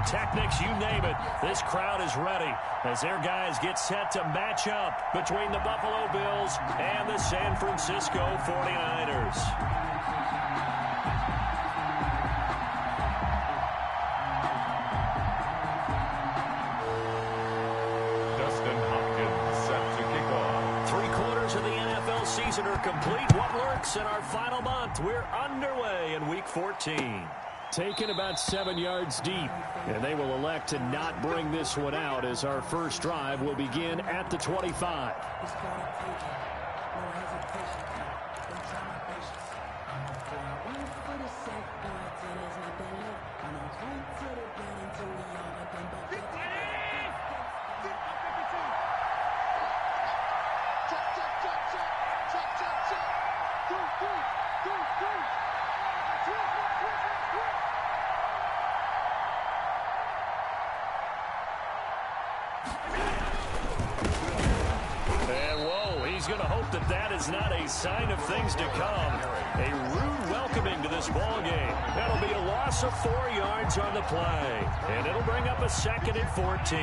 pyrotechnics, you name it. This crowd is ready as their guys get set to match up between the Buffalo Bills and the San Francisco 49ers. Season are complete. What lurks in our final month? We're underway in Week 14. Taken about 7 yards deep, and they will elect to not bring this one out as our first drive will begin at the 25. Not a sign of things to come. A rude welcoming to this ball game. That'll be a loss of 4 yards on the play, and it'll bring up a 2nd and 14.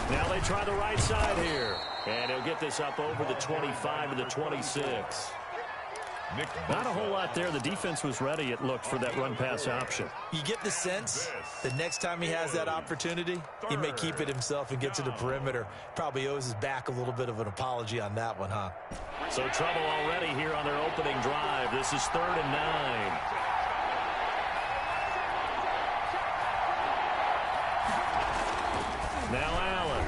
Now they try the right side here, and he'll get this up over the 25 to the 26. Not a whole lot there. The defense was ready, it looked, for that run-pass option. You get the sense the next time he has that opportunity, he may keep it himself and get to the perimeter. Probably owes his back a little bit of an apology on that one, huh? So trouble already here on their opening drive. This is 3rd and 9. Now Allen.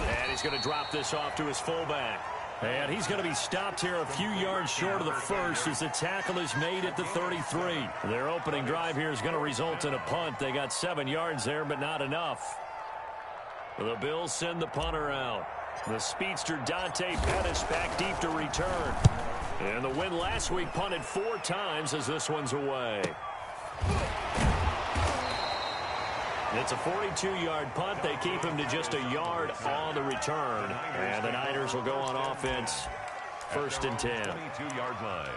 And he's going to drop this off to his fullback. And he's going to be stopped here a few yards short of the first as the tackle is made at the 33. Their opening drive here is going to result in a punt. They got 7 yards there, but not enough. The Bills send the punter out. The speedster Dante Pettis back deep to return. And the win last week punted 4 times as this one's away. It's a 42-yard punt. They keep him to just a yard on the return. And the Niners will go on offense. 1st and 10. 22-yard line.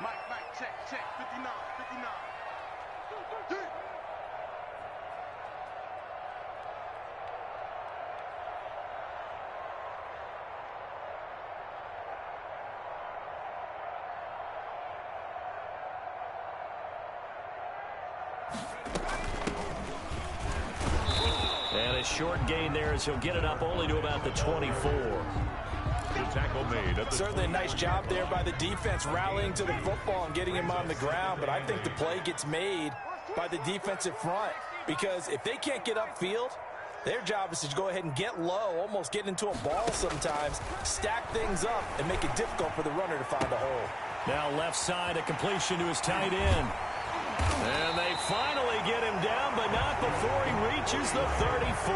Mike, check, 59. And a short gain there as he'll get it up only to about the 24. The tackle made at the Certainly a nice job there by the defense rallying to the football and getting him on the ground, but I think the play gets made by the defensive front because if they can't get upfield, their job is to go ahead and get low, almost get into a ball sometimes, stack things up, and make it difficult for the runner to find a hole. Now left side, a completion to his tight end. And they finally get him down, but not before he reaches the 34.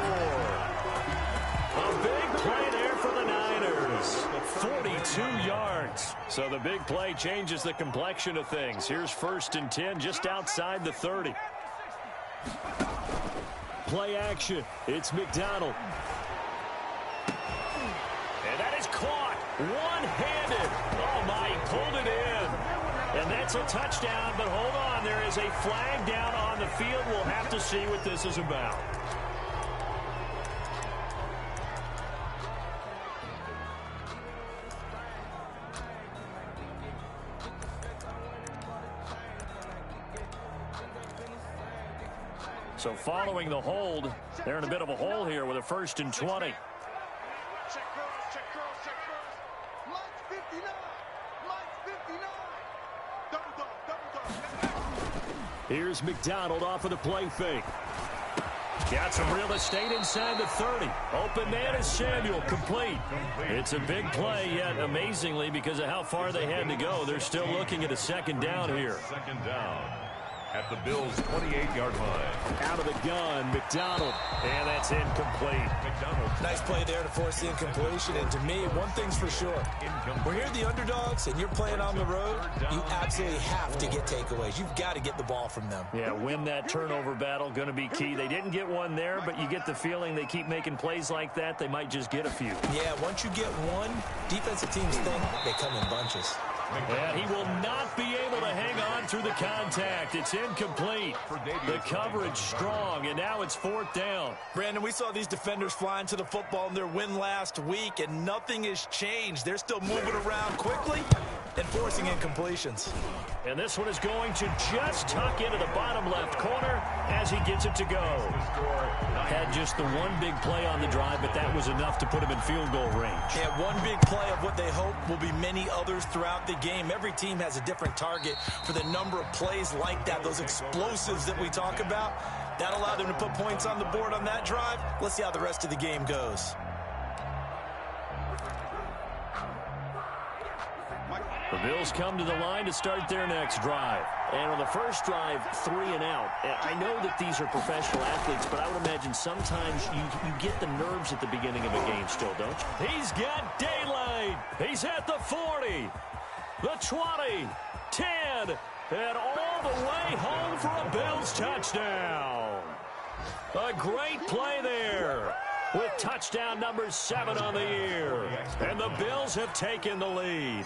A big play there for the Niners. 42 yards. So the big play changes the complexion of things. Here's 1st and 10 just outside the 30. Play action. It's McDonald. And that is caught one-handed. Oh, my, he pulled it in. And that's a touchdown, but hold on. There is a flag down on the field. We'll have to see what this is about. So following the hold, they're in a bit of a hole here with a 1st and 20. Here's McDonald off of the play fake. Got some real estate inside the 30. Open man is Samuel, complete. It's a big play, yet amazingly, because of how far they had to go, they're still looking at a 2nd down here. 2nd down. at the Bills' 28-yard line. Out of the gun, McDonald. And that's incomplete. McDonald. Nice play there to force the incompletion. And to me, one thing's for sure. When you're the underdogs and you're playing on the road, you absolutely have to get takeaways. You've got to get the ball from them. Yeah, win that turnover battle, going to be key. They didn't get one there, but you get the feeling they keep making plays like that, they might just get a few. Yeah, once you get one, defensive teams think they come in bunches. And he will not be able to hang on through the contact. It's incomplete. The coverage strong, and now it's 4th down. Brandon, we saw these defenders flying to the football in their win last week, and nothing has changed. They're still moving around quickly and forcing incompletions. And this one is going to just tuck into the bottom left corner as he gets it to go. Had just the one big play on the drive, but that was enough to put him in field goal range. Yeah, one big play of what they hope will be many others throughout the game. Every team has a different target for the number of plays like that, those explosives that we talk about. That allowed them to put points on the board on that drive. Let's see how the rest of the game goes. The Bills come to the line to start their next drive. And on the first drive, 3 and out. I know that these are professional athletes, but I would imagine sometimes you get the nerves at the beginning of a game still, don't you? He's got daylight. He's at the 40, the 20, 10, and all the way home for a Bills touchdown. A great play there with touchdown number 7 on the year. And the Bills have taken the lead.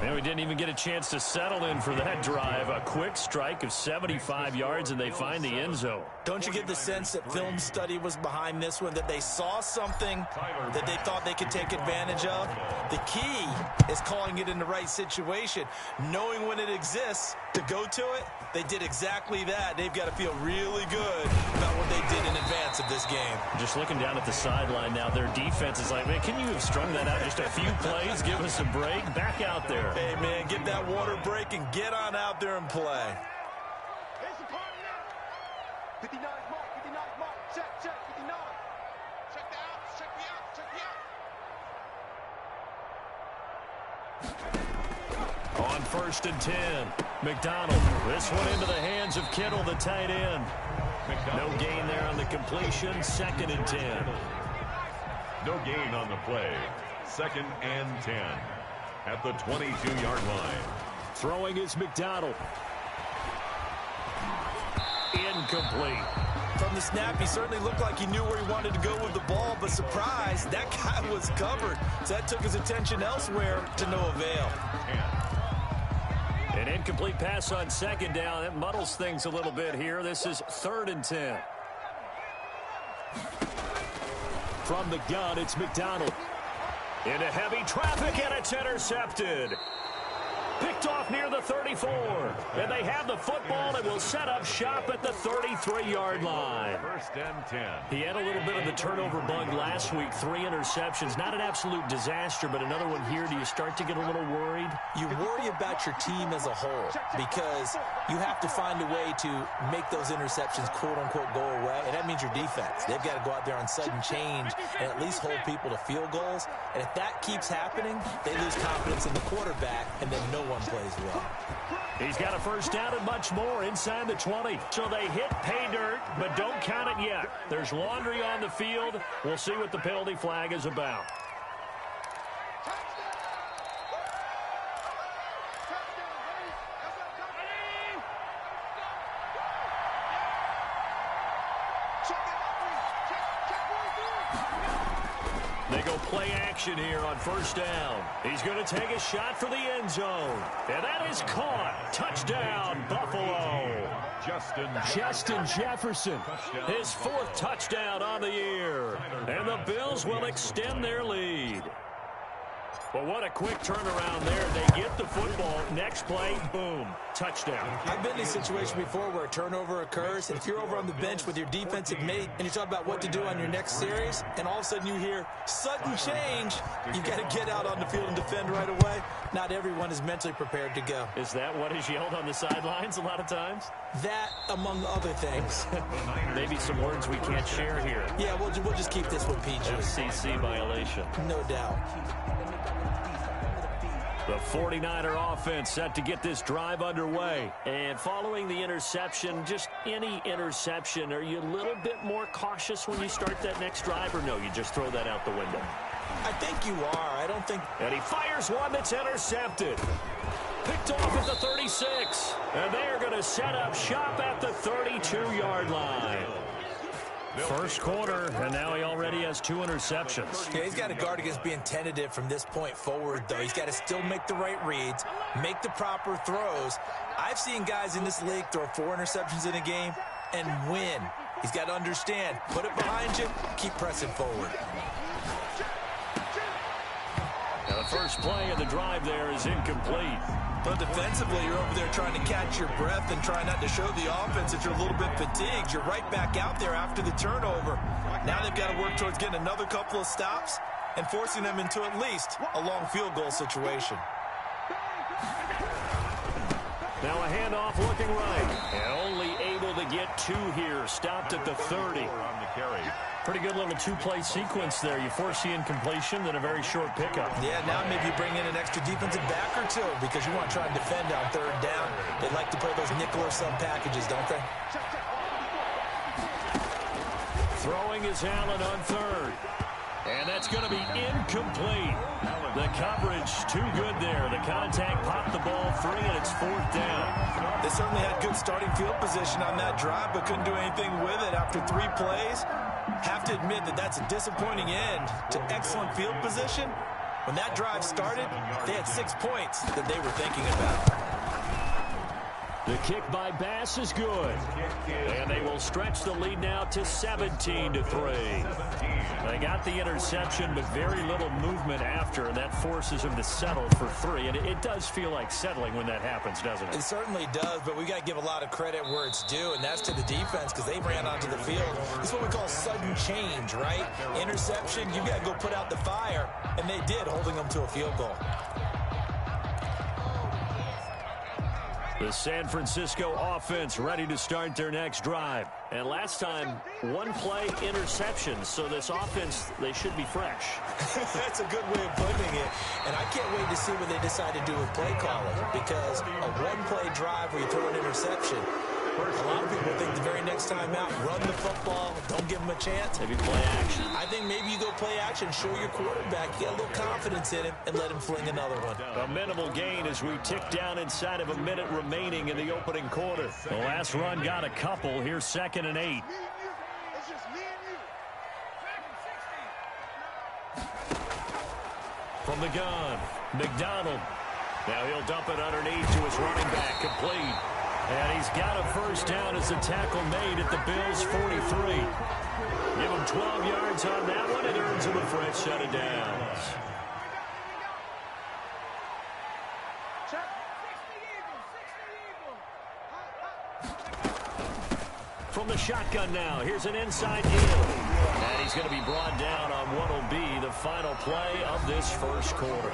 And we didn't even get a chance to settle in for that drive. A quick strike of 75 yards, and they find the end zone. Don't you get the sense that film study was behind this one, that they saw something that they thought they could take advantage of? The key is calling it in the right situation, knowing when it exists to go to it. They did exactly that. They've got to feel really good about what they did in advance of this game. Just looking down at the sideline now, their defense is like, man, can you have strung that out just a few plays? Give us a break. Back out there. Hey, man, get that water break and get on out there and play. Here's the partner. 59 mark, 59 mark. Check, 59. Check the outs, check the outs, check the outs. On 1st and 10, McDonald. This one into the hands of Kittle, the tight end. No gain there on the completion. 2nd and 10. No gain on the play. 2nd and 10 at the 22-yard line. Throwing is McDonald. Incomplete. From the snap, he certainly looked like he knew where he wanted to go with the ball, but surprise, that guy was covered. So that took his attention elsewhere to no avail. An incomplete pass on 2nd down. That muddles things a little bit here. This is 3rd and 10. From the gun, it's McDonald. Into heavy traffic, and it's intercepted. Picked off near the 34. And they have the football and will set up shop at the 33-yard line. 1st and 10. He had a little bit of the turnover bug last week. 3 interceptions. Not an absolute disaster, but another one here. Do you start to get a little worried? You worry about your team as a whole because you have to find a way to make those interceptions quote-unquote go away, and that means your defense. They've got to go out there on sudden change and at least hold people to field goals. And if that keeps happening, they lose confidence in the quarterback, and then no one plays well. He's got a 1st down and much more inside the 20. So they hit pay dirt, but don't count it yet. There's laundry on the field. We'll see what the penalty flag is about. They go play action here on 1st down. He's going to take a shot for the end zone. And that is caught. Touchdown, Buffalo. Justin Jefferson, his 4th touchdown on the year. And the Bills will extend their lead. But what a quick turnaround there. They get the football. Next play, boom, touchdown. I've been in a situation before where a turnover occurs, and if you're over on the bench with your defensive mate and you talk about what to do on your next series, and all of a sudden you hear sudden change, you've got to get out on the field and defend right away. Not everyone is mentally prepared to go. Is that what is yelled on the sidelines a lot of times? That, among other things. Maybe some words we can't share here. Yeah, we'll just keep this one PG. FCC violation. No doubt. The 49er offense set to get this drive underway. And following the interception, just any interception, are you a little bit more cautious when you start that next drive, or no, you just throw that out the window? I think you are. I don't think... And he fires one that's intercepted. Picked off at the 36. And they're going to set up shop at the 32-yard line. First quarter, and now he already has 2 interceptions. Yeah, he's got to guard against being tentative from this point forward, though. He's got to still make the right reads, make the proper throws. I've seen guys in this league throw 4 interceptions in a game and win. He's got to understand, put it behind you, keep pressing forward. Now the first play of the drive there is incomplete. But defensively, you're over there trying to catch your breath and try not to show the offense that you're a little bit fatigued. You're right back out there after the turnover. Now they've got to work towards getting another couple of stops and forcing them into at least a long field goal situation. Now a handoff looking right. And only able to get 2 here. Stopped at the 30. Pretty good little 2-play sequence there. You force the incompletion, then a very short pickup. Yeah, now maybe you bring in an extra defensive back or 2 because you want to try and defend on 3rd down. They like to play those nickel or sub packages, don't they? Throwing is Allen on 3rd. And that's going to be incomplete. The coverage too good there. The contact popped the ball free, and it's 4th down. They certainly had good starting field position on that drive, but couldn't do anything with it after 3 plays. Have to admit that that's a disappointing end to excellent field position. When that drive started, they had 6 points that they were thinking about. The kick by Bass is good. And they will stretch the lead now to 17-3. They got the interception, but very little movement after, and that forces them to settle for 3. And it does feel like settling when that happens, doesn't it? It certainly does, but we got to give a lot of credit where it's due, and that's to the defense because they ran onto the field. It's what we call sudden change, right? Interception, you got to go put out the fire, and they did, holding them to a field goal. The San Francisco offense ready to start their next drive. And last time, 1-play interception. So this offense, they should be fresh. That's a good way of putting it. And I can't wait to see what they decide to do with play calling. Because a 1-play drive where you throw an interception, a lot of people think the very next time out, run the football, don't give them a chance. Maybe play action. I think maybe you go play action, show your quarterback, you get a little confidence in him, and let him fling another one. A minimal gain as we tick down inside of a minute remaining in the opening quarter. The last run got a couple. Here's 2nd and 8. It's just me and you. From the gun, McDonald. Now he'll dump it underneath to his running back, complete. And he's got a first down as the tackle made at the Bills' 43. Give him 12 yards on that one. It earns him a fresh set of downs. From the shotgun now, here's an inside deal. And he's going to be brought down on what will be the final play of this first quarter.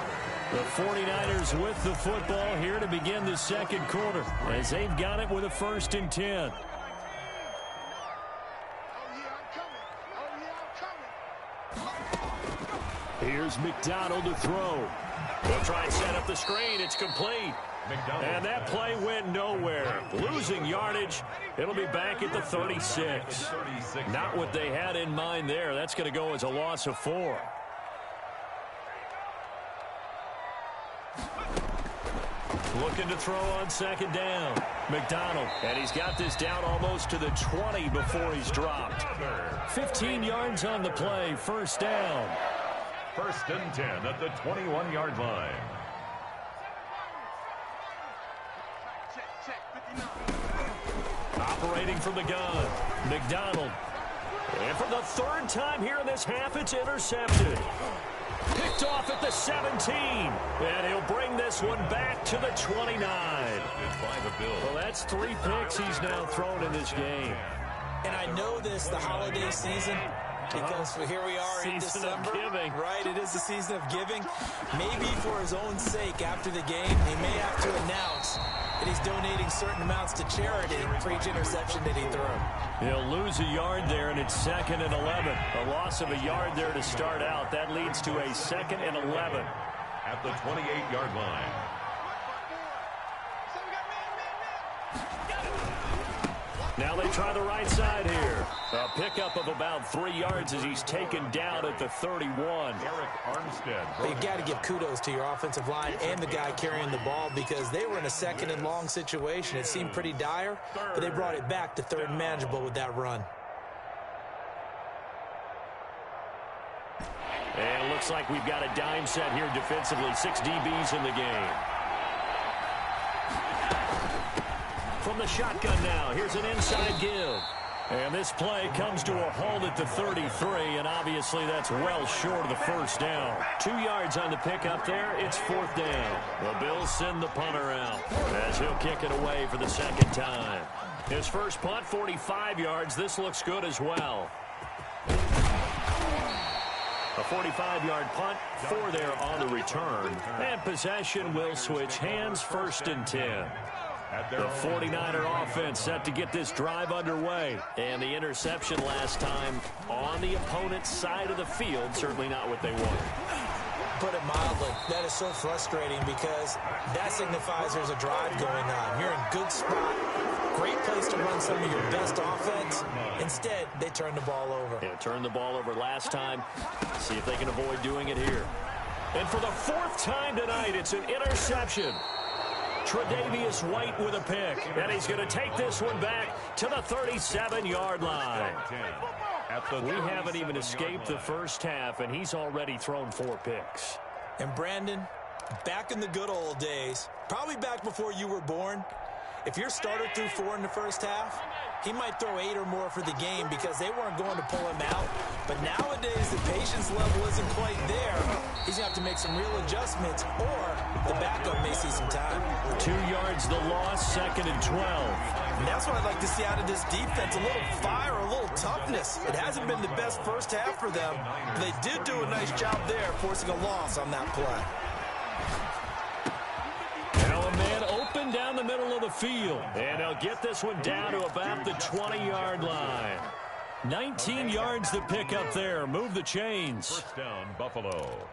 The 49ers with the football here to begin the second quarter as they've got it with a 1st and 10. Here's McDonald to throw. They'll try and set up the screen. It's complete. And that play went nowhere. Losing yardage. It'll be back at the 36. Not what they had in mind there. That's going to go as a loss of 4. Looking to throw on 2nd down. McDonald. And he's got this down almost to the 20 before he's dropped. 15 yards on the play. 1st down. 1st and 10 at the 21-yard line. Operating from the gun. McDonald. And for the 3rd time here in this half, it's intercepted. Picked off at the 17. And he'll bring this one back to the 29. Well, that's 3 picks he's now thrown in this game. And I know this, the holiday season, because here we are in December. Season of giving. Right, it is the season of giving. Maybe for his own sake after the game, he may have to announce that he's donating certain amounts to charity for each interception that he threw. He'll lose a yard there, and it's 2nd and 11. A loss of a yard there to start out. That leads to a 2nd and 11. at the 28-yard line. Now they try the right side here. A pickup of about 3 yards as he's taken down at the 31. Eric Armstead. You got to give kudos to your offensive line and the guy carrying the ball because they were in a second and long situation. It seemed pretty dire, but they brought it back to third and manageable with that run. And it looks like we've got a dime set here defensively. 6 DBs in the game. From the shotgun now, here's an inside give. And this play comes to a halt at the 33, and obviously that's well short of the first down. 2 yards on the pickup there, it's 4th down. The Bills send the punter out as he'll kick it away for the second time. His first punt, 45 yards. This looks good as well. A 45-yard punt, 4 there on the return. And possession will switch hands, 1st and 10. The 49er offense set to get this drive underway. And the interception last time on the opponent's side of the field, certainly not what they wanted. Put it mildly, that is so frustrating because that signifies there's a drive going on. You're in good spot, great place to run some of your best offense. Instead, they turn the ball over. Yeah, turned the ball over last time. See if they can avoid doing it here. And for the 4th time tonight, it's an interception. Tre'Davious White with a pick, and he's going to take this one back to the 37-yard line. We haven't even escaped the first half, and he's already thrown 4 picks. And Brandon, back in the good old days, probably back before you were born, if your starter threw 4 in the first half, he might throw 8 or more for the game because they weren't going to pull him out. But nowadays, the patience level isn't quite there. He's going to have to make some real adjustments, or the backup may see some time. 2 yards the loss, 2nd and 12. And that's what I'd like to see out of this defense, a little fire, a little toughness. It hasn't been the best first half for them, but they did do a nice job there, forcing a loss on that play. Now a man open down the middle of the field. And they'll get this one down to about the 20-yard line. 19 yards to pick up there. Move the chains. First down, Buffalo.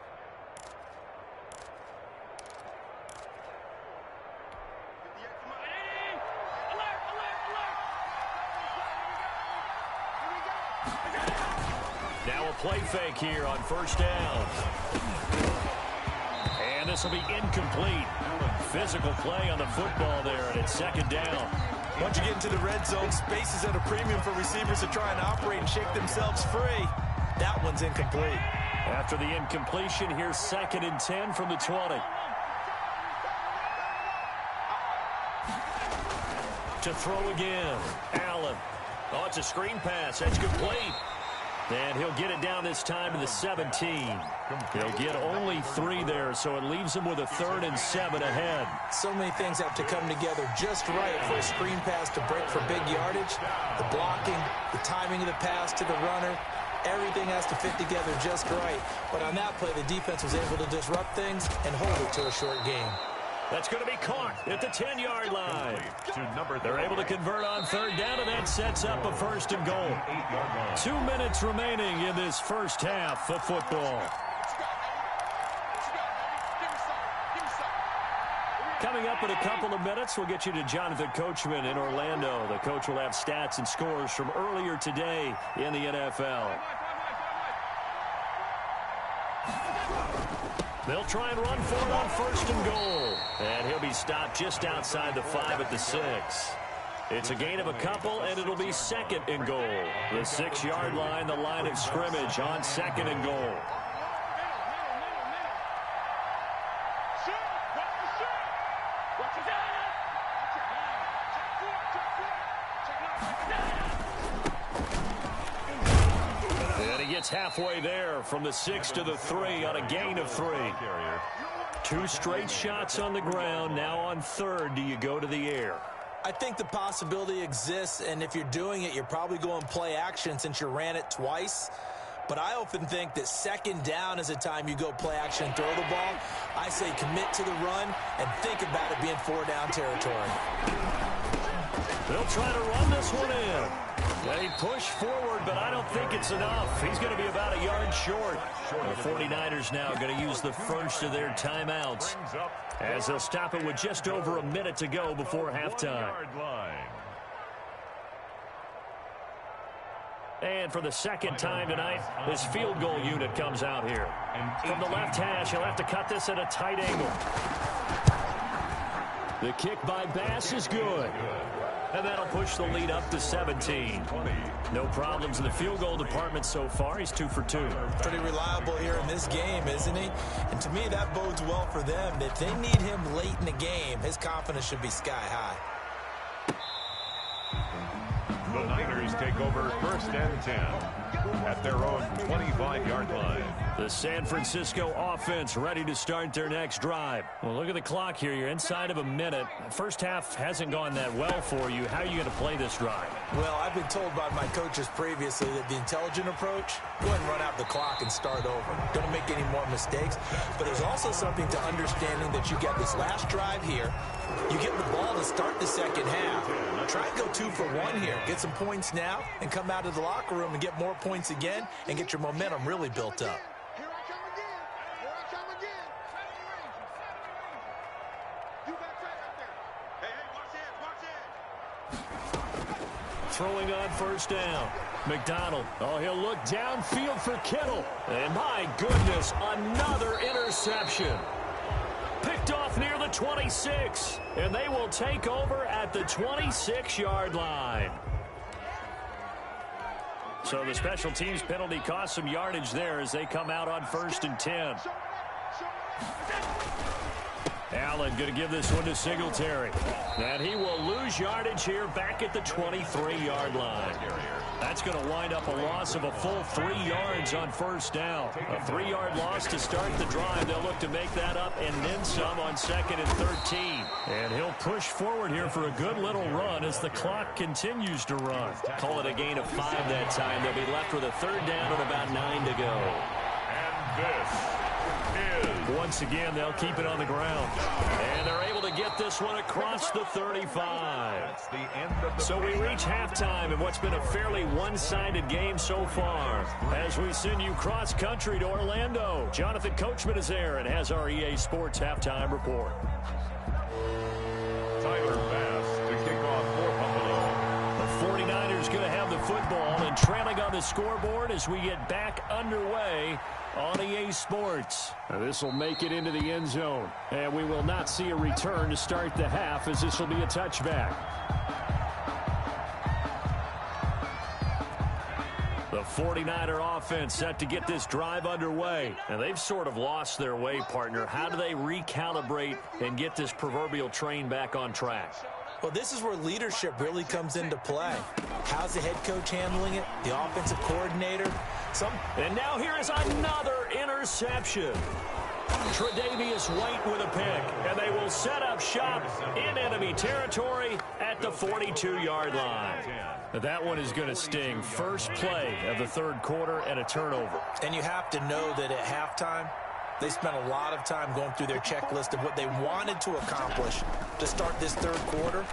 Now a play fake here on first down. And this will be incomplete. Physical play on the football there, and it's 2nd down. Once you get into the red zone, space is at a premium for receivers to try and operate and shake themselves free. That one's incomplete. After the incompletion, here's 2nd and 10 from the 20. To throw again, Allen. Oh, it's a screen pass. That's complete. And he'll get it down this time to the 17. He'll get only 3 there, so it leaves him with a 3rd and 7 ahead. So many things have to come together just right for a screen pass to break for big yardage. The blocking, the timing of the pass to the runner, everything has to fit together just right. But on that play, the defense was able to disrupt things and hold it to a short game. That's going to be caught at the 10-yard line. They're able to convert on 3rd down, and that sets up a 1st and goal. 2 minutes remaining in this first half of football. Coming up in a couple of minutes, we'll get you to Jonathan Coachman in Orlando. The coach will have stats and scores from earlier today in the NFL. They'll try and run for it on 1st and goal. And he'll be stopped just outside the 5 at the 6. It's a gain of a couple, and it'll be 2nd and goal. The 6-yard line, the line of scrimmage on 2nd and goal. Gets halfway there from the 6 to the 3 on a gain of 3. 2 straight shots on the ground. Now on 3rd, do you go to the air? I think the possibility exists, and if you're doing it, you're probably going play action since you ran it twice. But I often think that 2nd down is a time you go play action and throw the ball. I say commit to the run and think about it being 4-down territory. They'll try to run this one in. They push forward, but I don't think it's enough. He's going to be about a yard short. The 49ers now going to use the first of their timeouts as they'll stop it with just over a minute to go before halftime. And for the second time tonight, this field goal unit comes out here. From the left hash, he'll have to cut this at a tight angle. The kick by Bass is good. And that'll push the lead up to 17. No problems in the field goal department so far. He's 2 for 2. Pretty reliable here in this game, isn't he? And to me, that bodes well for them. If they need him late in the game, his confidence should be sky high. The Niners take over 1st and 10 at their own 25-yard line. The San Francisco offense ready to start their next drive. Well, look at the clock here. You're inside of a minute. First half hasn't gone that well for you. How are you going to play this drive? Well, I've been told by my coaches previously that the intelligent approach, go ahead and run out the clock and start over. Don't make any more mistakes. But there's also something to understanding that you get this last drive here. You get the ball to start the second half. Try and go 2 for 1 here. Get some points now and come out of the locker room and get more points again and get your momentum really built up. Here I come again. Here I come again. You got tight up there. Hey, watch it. Throwing on first down. McDonald. Oh, he'll look downfield for Kittle. And my goodness, another interception. Picked off near the 26. And they will take over at the 26-yard line. So the special teams penalty cost some yardage there as they come out on 1st and 10. Allen going to give this one to Singletary. And he will lose yardage here back at the 23-yard line. That's going to wind up a loss of a full 3 yards on first down. A 3-yard loss to start the drive. They'll look to make that up and then some on 2nd and 13. And he'll push forward here for a good little run as the clock continues to run. Call it a gain of 5 that time. They'll be left with a 3rd down and about 9 to go. And this is... Once again, they'll keep it on the ground. And they're able to get this one across the 35. That's the end of the So we reach halftime in what's been a fairly one-sided game so far. As we send you cross-country to Orlando, Jonathan Coachman is there and has our EA Sports halftime report. Tyler Bass to kick off for Buffalo. The 49ers going to have the football and trailing on the scoreboard as we get back underway on EA Sports. This will make it into the end zone. And we will not see a return to start the half as this will be a touchback. The 49er offense set to get this drive underway. And they've sort of lost their way, partner. How do they recalibrate and get this proverbial train back on track? Well, this is where leadership really comes into play. How's the head coach handling it? The offensive coordinator? And now here is another interception. Tre'Davious White with a pick, and they will set up shop in enemy territory at the 42-yard line. That one is going to sting. First play of the 3rd quarter and a turnover. And you have to know that at halftime, they spent a lot of time going through their checklist of what they wanted to accomplish to start this 3rd quarter.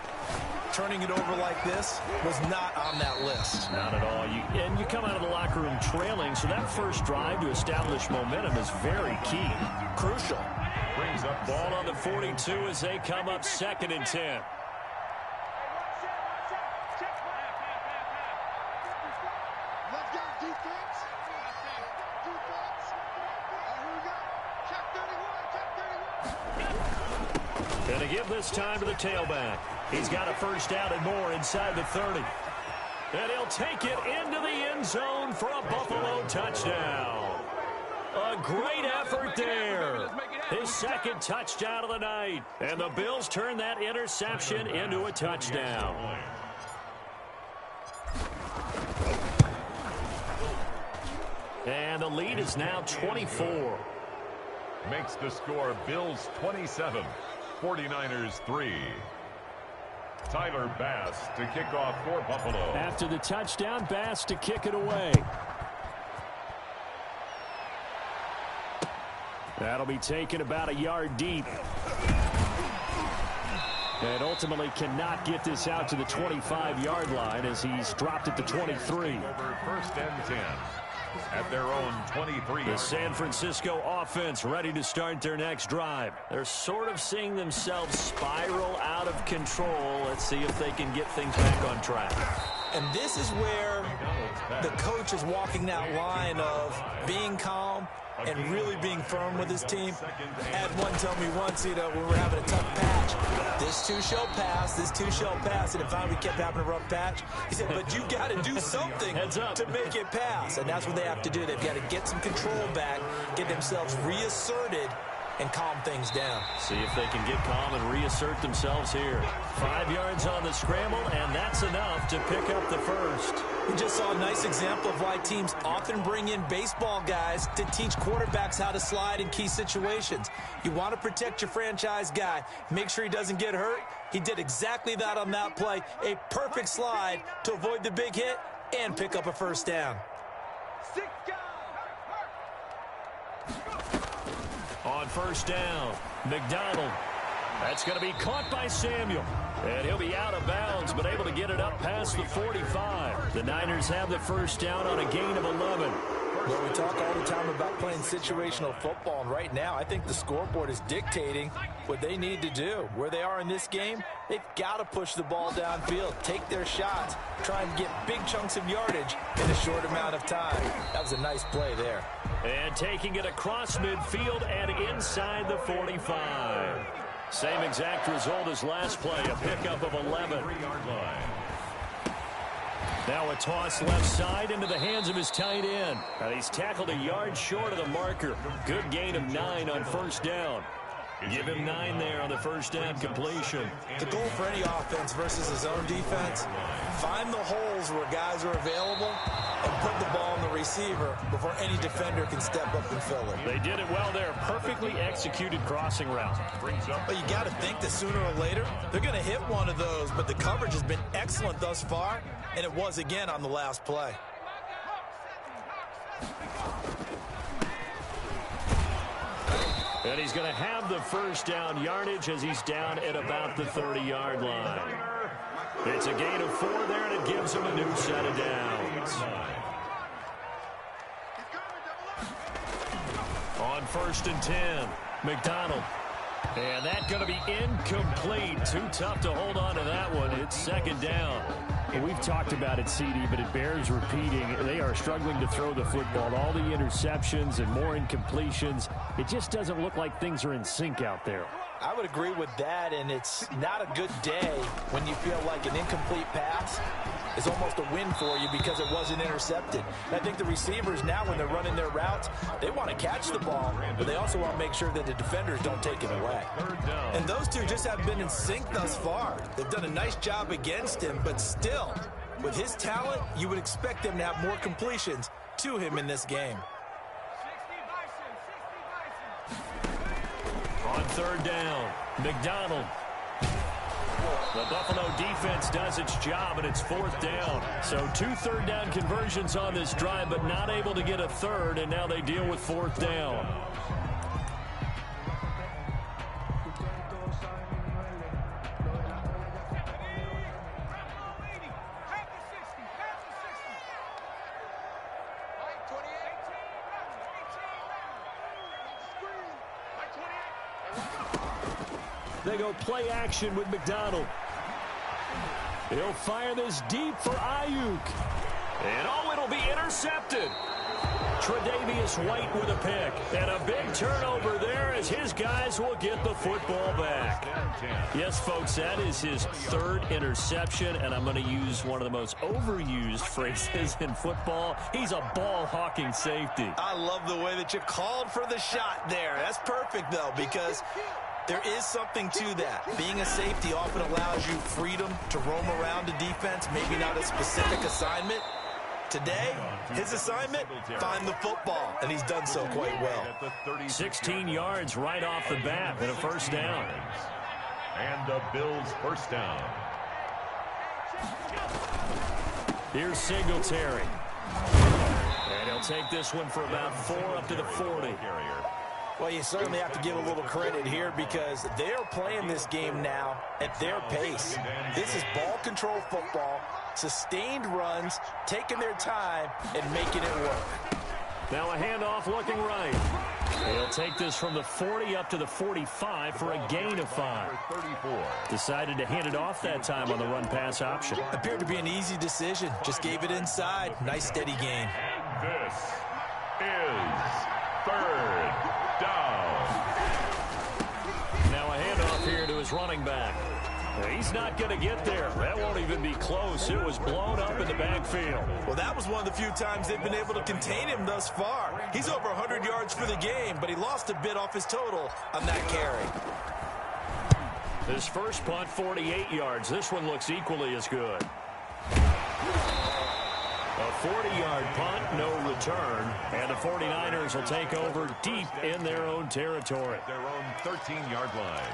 Turning it over like this was not on that list. Not at all. And you come out of the locker room trailing, so that first drive to establish momentum is very key. Crucial. Brings up Ball on the 42 as they come up 2nd and 10. Let's go, defense. Defense. Here we go. Check 31. Going to give this time to the tailback. He's got a first down and more inside the 30. And he'll take it into the end zone for a Buffalo touchdown. A great effort there. His 2nd touchdown of the night. And the Bills turn that interception into a touchdown. And the lead is now 24. makes the score Bills 27, 49ers 3. Tyler Bass to kick off for Buffalo. After the touchdown, Bass to kick it away. That'll be taken about a yard deep. And ultimately cannot get this out to the 25-yard line as he's dropped it to 23. Over first and 10 at their own 23. The San Francisco offense ready to start their next drive. They're sort of seeing themselves spiral out of control. Let's see if they can get things back on track. And this is where the coach is walking that line of being calm and really being firm with his team. I had one tell me once, when we were having a tough patch, this too shall pass, this too shall pass, and it finally kept having a rough patch. He said, but you got to do something to make it pass, and that's what they have to do. They've got to get some control back, get themselves reasserted, and calm things down. See if they can get calm and reassert themselves here. 5 yards on the scramble, and that's enough to pick up the first. We just saw a nice example of why teams often bring in baseball guys to teach quarterbacks how to slide in key situations. You want to protect your franchise guy. Make sure he doesn't get hurt. He did exactly that on that play. A perfect slide to avoid the big hit and pick up a first down. On first down, McDonald. That's going to be caught by Samuel. And he'll be out of bounds, but able to get it up past the 45. The Niners have the first down on a gain of 11. Well, we talk all the time about playing situational football, and right now I think the scoreboard is dictating what they need to do. Where they are in this game, they've got to push the ball downfield, take their shots, try and get big chunks of yardage in a short amount of time. That was a nice play there. And taking it across midfield and inside the 45. Same exact result as last play, a pickup of 11. Now a toss left side into the hands of his tight end. And he's tackled a yard short of the marker. Good gain of 9 on first down. Give him 9 there on the first down completion. The goal for any offense versus his own defense, find the holes where guys are available and put the ball on the receiver before any defender can step up and fill it. They did it well there. Perfectly executed crossing route. But you got to think that sooner or later they're going to hit one of those, but the coverage has been excellent thus far, and it was again on the last play. And he's going to have the first down yardage as he's down at about the 30-yard line. It's a gain of 4 there, and it gives him a new set of downs. On first and 10, McDonald. And that's going to be incomplete. Too tough to hold on to that one. It's second down. We've talked about it, CD, but it bears repeating. They are struggling to throw the football. All the interceptions and more incompletions. It just doesn't look like things are in sync out there. I would agree with that, and it's not a good day when you feel like an incomplete pass is almost a win for you because it wasn't intercepted. And I think the receivers now, when they're running their routes, they want to catch the ball, but they also want to make sure that the defenders don't take it away. And those two just haven't been in sync thus far. They've done a nice job against him, but still, with his talent, you would expect them to have more completions to him in this game. On third down, McDonald. The Buffalo defense does its job, and it's fourth down. So 2 third-down conversions on this drive, but not able to get a third, and now they deal with fourth down. They go play action with McDonald. He'll fire this deep for Ayuk. And it'll be intercepted. Tre'Davious White with a pick. And a big turnover there as his guys will get the football back. Yes, folks, that is his 3rd interception, and I'm going to use one of the most overused phrases in football. He's a ball-hawking safety. I love the way that you called for the shot there. That's perfect, though, because there is something to that. Being a safety often allows you freedom to roam around a defense, maybe not a specific assignment. Today, his assignment, find the football, and he's done so quite well. 16 yards right off the bat and a first down. And the Bills' first down. Here's Singletary. And he'll take this one for about 4 up to the 40. Well, you certainly have to give a little credit here because they're playing this game now at their pace. This is ball control football, sustained runs, taking their time, and making it work. Now a handoff looking right. He'll take this from the 40 up to the 45 for a gain of 5. Decided to hand it off that time on the run-pass option. Appeared to be an easy decision. Just gave it inside. Nice, steady gain. This is third down. Now a handoff here to his running back. He's not going to get there. That won't even be close. It was blown up in the backfield. Well, that was one of the few times they've been able to contain him thus far. He's over 100 yards for the game, but he lost a bit off his total on that carry. His first punt, 48 yards. This one looks equally as good. A 40-yard punt, no return. And the 49ers will take over deep in their own territory. Their own 13-yard line.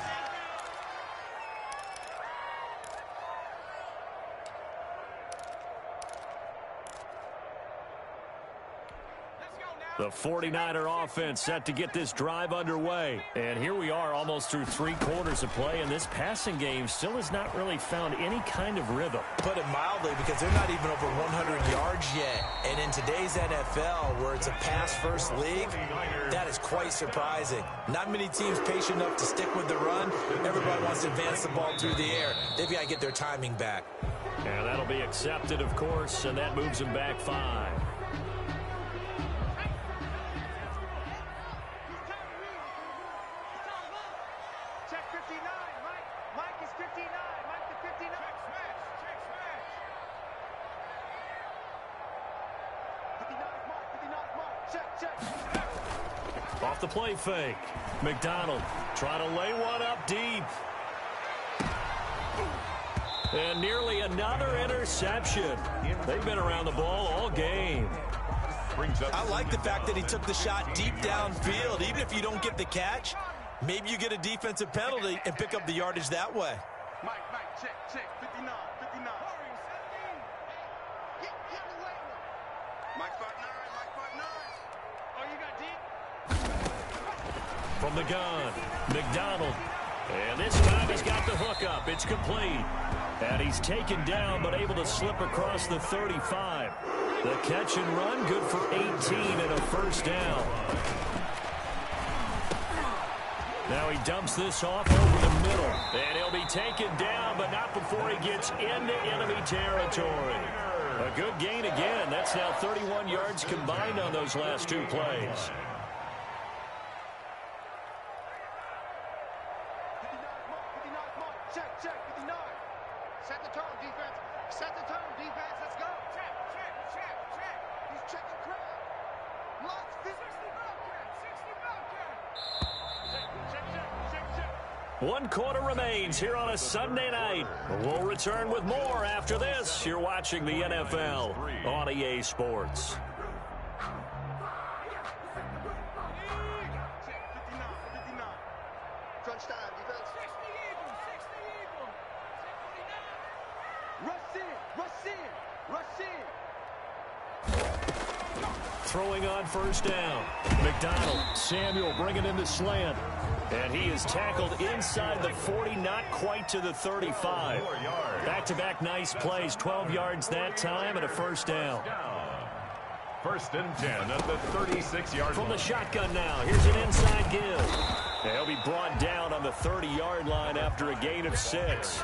The 49er offense set to get this drive underway. And here we are almost through 3 quarters of play, and this passing game still has not really found any kind of rhythm. Put it mildly, because they're not even over 100 yards yet. And in today's NFL, where it's a pass-first league, that is quite surprising. Not many teams patient enough to stick with the run. Everybody wants to advance the ball through the air. They've got to get their timing back. And that'll be accepted, of course, and that moves them back 5. Off the play fake. McDonald trying to lay one up deep. And nearly another interception. They've been around the ball all game. I like the fact that he took the shot deep downfield. Even if you don't get the catch, maybe you get a defensive penalty and pick up the yardage that way. Mike, check, 59. Get away. Mike 5'9". Oh, you got deep? From the gun, McDonald. And this time he's got the hook up. It's complete. And he's taken down but able to slip across the 35. The catch and run good for 18 and a first down. Now he dumps this off over the middle. And he'll be taken down, but not before he gets into enemy territory. A good gain again. That's now 31 yards combined on those last 2 plays. Check, 59. Set the tone, defense. Set the tone, defense. Let's go. Check. He's checking crowd. Lots 50. 60 Bobcat. Check. 1 quarter remains here on a Sunday night. We'll return with more after this. You're watching the NFL on EA Sports. Check, 59. Crunch time, defense. 60 Eagle. Rush in. Throwing on first down. McDonald, Samuel bringing in the slant. And he is tackled inside the 40, not quite to the 35. Back-to-back nice plays, 12 yards that time and a first down. First and 10 at the 36-yard line. From the shotgun now, here's an inside give. And he'll be brought down on the 30-yard line after a gain of 6.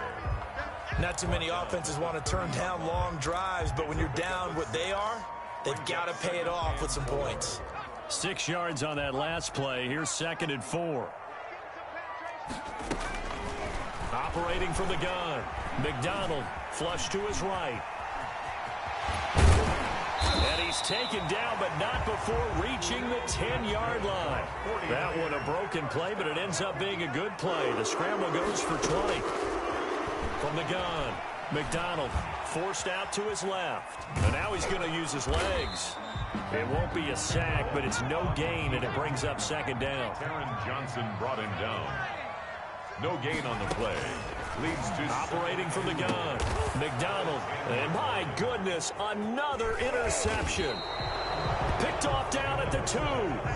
Not too many offenses want to turn down long drives, but when you're down what they are, they've got to pay it off with some points. 6 yards on that last play. Here's 2nd and 4. Operating from the gun. McDonald flush to his right. And he's taken down, but not before reaching the 10-yard line. That one a broken play, but it ends up being a good play. The scramble goes for 20. From the gun, McDonald forced out to his left. And now he's going to use his legs. It won't be a sack, but it's no gain, and it brings up 2nd down. Taron Johnson brought him down. No gain on the play. Leads to operating from the gun. McDonald. And my goodness, another interception. Picked off down at the 2.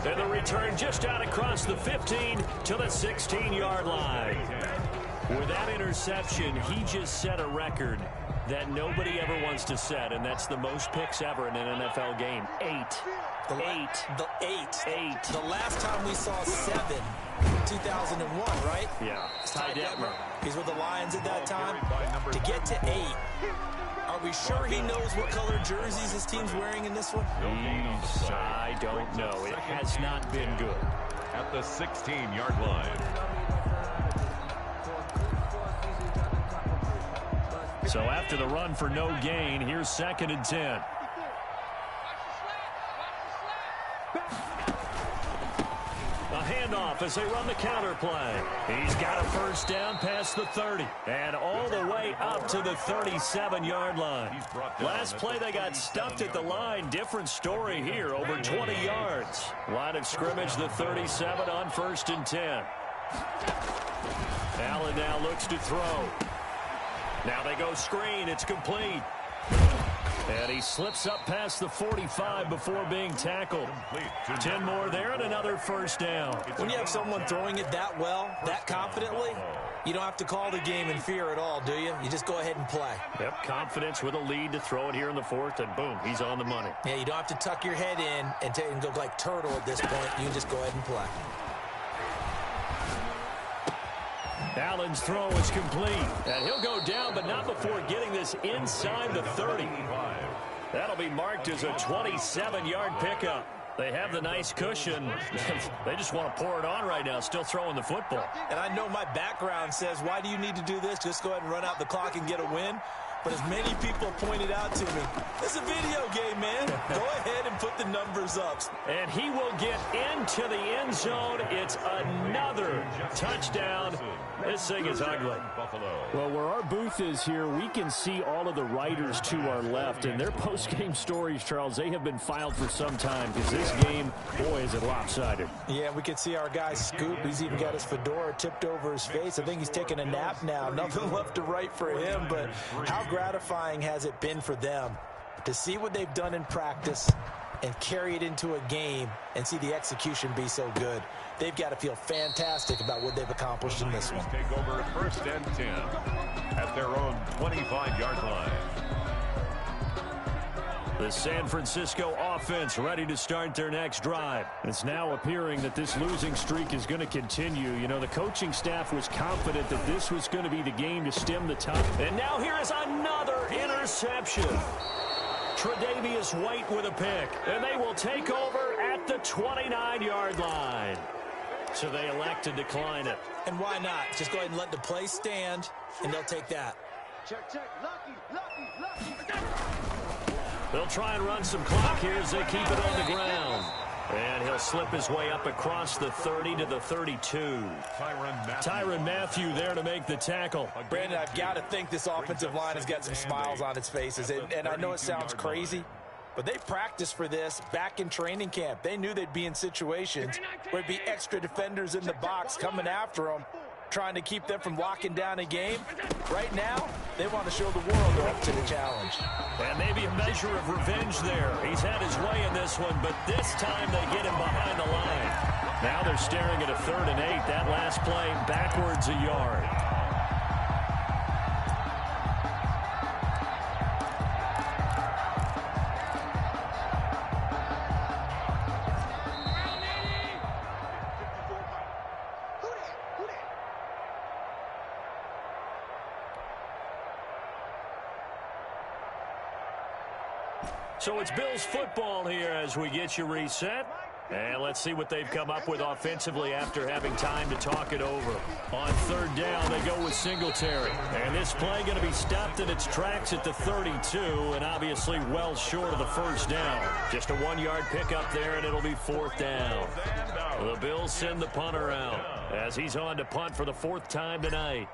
And the return just out across the 15 to the 16-yard line. With that interception, he just set a record that nobody ever wants to set, and that's the most picks ever in an NFL game. 8. The last time we saw 7, 2001, right? Yeah. Ty Detmer. He's with the Lions at that time. To get to 8, are we sure he knows what color jerseys his team's wearing in this one? I don't know. It has not been good. At the 16-yard line. So after the run for no gain, here's 2nd and 10. A handoff as they run the counter play. He's got a first down past the 30 and all the way up to the 37-yard line. Last play they got stuffed at the line. Different story here, over 20 yards. Line of scrimmage, the 37 on 1st and 10. Allen now looks to throw. Now they go screen. It's complete. And he slips up past the 45 before being tackled. 10 more there and another first down. When you have someone throwing it that well, that confidently, you don't have to call the game in fear at all, do you? You just go ahead and play. Yep, confidence with a lead to throw it here in the 4th, and boom, he's on the money. Yeah, you don't have to tuck your head in and go like turtle at this point. You can just go ahead and play. Allen's throw is complete. And he'll go down, but not before getting this inside the 30. That'll be marked as a 27-yard pickup. They have the nice cushion. They just want to pour it on right now, still throwing the football. And I know my background says, why do you need to do this? Just go ahead and run out the clock and get a win. But as many people pointed out to me, it's a video game, man. Go ahead and put the numbers up. And he will get into the end zone. It's another touchdown. This thing is ugly. Well, where our booth is here, we can see all of the writers to our left. And their post-game stories, Charles, they have been filed for some time because this game, boy, is it lopsided. Yeah, we can see our guy Scoop. He's even got his fedora tipped over his face. I think he's taking a nap now. Nothing left to write for him, but how gratifying has it been for them to see what they've done in practice and carry it into a game and see the execution be so good? They've got to feel fantastic about what they've accomplished in this one. Take over 1st and 10 at their own 25-yard line. The San Francisco offense ready to start their next drive. It's now appearing that this losing streak is going to continue. You know, the coaching staff was confident that this was going to be the game to stem the tide. And now here is another interception. Tre'Davious White with a pick. And they will take over at the 29-yard line. So they elect to decline it. And why not? Just go ahead and let the play stand, and they'll take that. Check, check. Lucky. They'll try and run some clock here as they keep it on the ground. And he'll slip his way up across the 30 to the 32. Tyrann Mathieu there to make the tackle. Brandon, I've got to think this offensive line has got some smiles on its faces. And I know it sounds crazy, but they practiced for this back in training camp. They knew they'd be in situations where there'd be extra defenders in the box coming after them, trying to keep them from locking down a game. Right now, they want to show the world they're up to the challenge. And maybe a measure of revenge there. He's had his way in this one, but this time they get him behind the line. Now they're staring at a 3rd and 8. That last play backwards a yard. So it's Bills football here as we get you reset. And let's see what they've come up with offensively after having time to talk it over. On 3rd down, they go with Singletary. And this play going to be stopped in its tracks at the 32, and obviously well short of the first down. Just a 1-yard pickup there, and it'll be 4th down. The Bills send the punter out as he's on to punt for the 4th time tonight.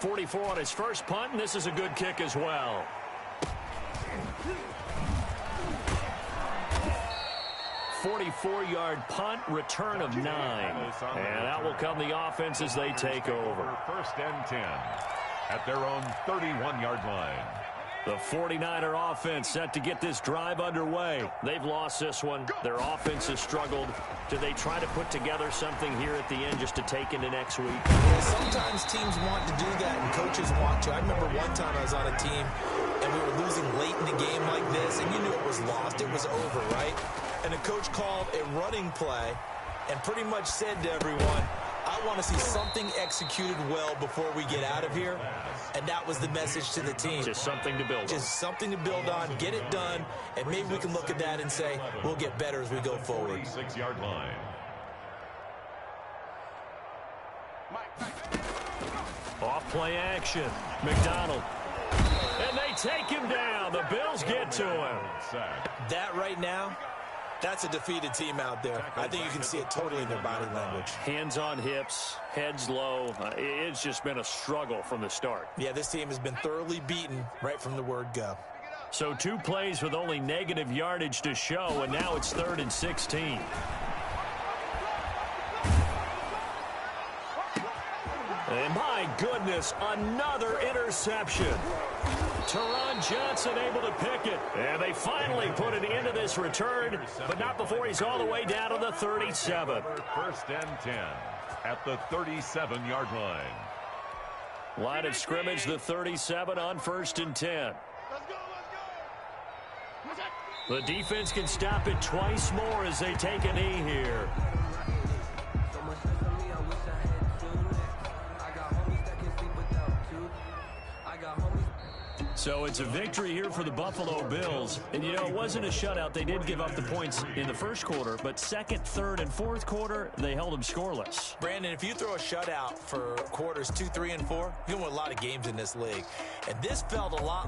44 on his first punt, and this is a good kick as well. A 44-yard punt, return of 9. And out will come the offense as they take over. 1st and 10 at their own 31-yard line. The 49er offense set to get this drive underway. They've lost this one. Their offense has struggled. Do they try to put together something here at the end just to take into next week? Yeah, sometimes teams want to do that and coaches want to. I remember one time I was on a team and we were losing late in the game like this, and you knew it was lost. It was over, right? And the coach called a running play and pretty much said to everyone, I want to see something executed well before we get out of here. And that was the message to the team. Just something to build on. Just something to build on, get it done, and maybe we can look at that and say, we'll get better as we go forward. 36-yard line. Off play action. McDonald. And they take him down. The Bills get to him. That right now, that's a defeated team out there. I think you can see it totally in their body language. Hands on hips, heads low. It's just been a struggle from the start. Yeah, this team has been thoroughly beaten right from the word go. So 2 plays with only negative yardage to show, and now it's 3rd and 16. And my goodness, another interception. Teron Johnson able to pick it. And they finally put an end to this return, but not before he's all the way down to the 37. 1st and 10 at the 37-yard line. Line of scrimmage, the 37 on 1st and 10. The defense can stop it twice more as they take a knee here. So it's a victory here for the Buffalo Bills. And, you know, it wasn't a shutout. They did give up the points in the first quarter, but second, third, and fourth quarter, they held them scoreless. Brandon, if you throw a shutout for quarters 2, 3, and 4, you can win a lot of games in this league. And this felt a lot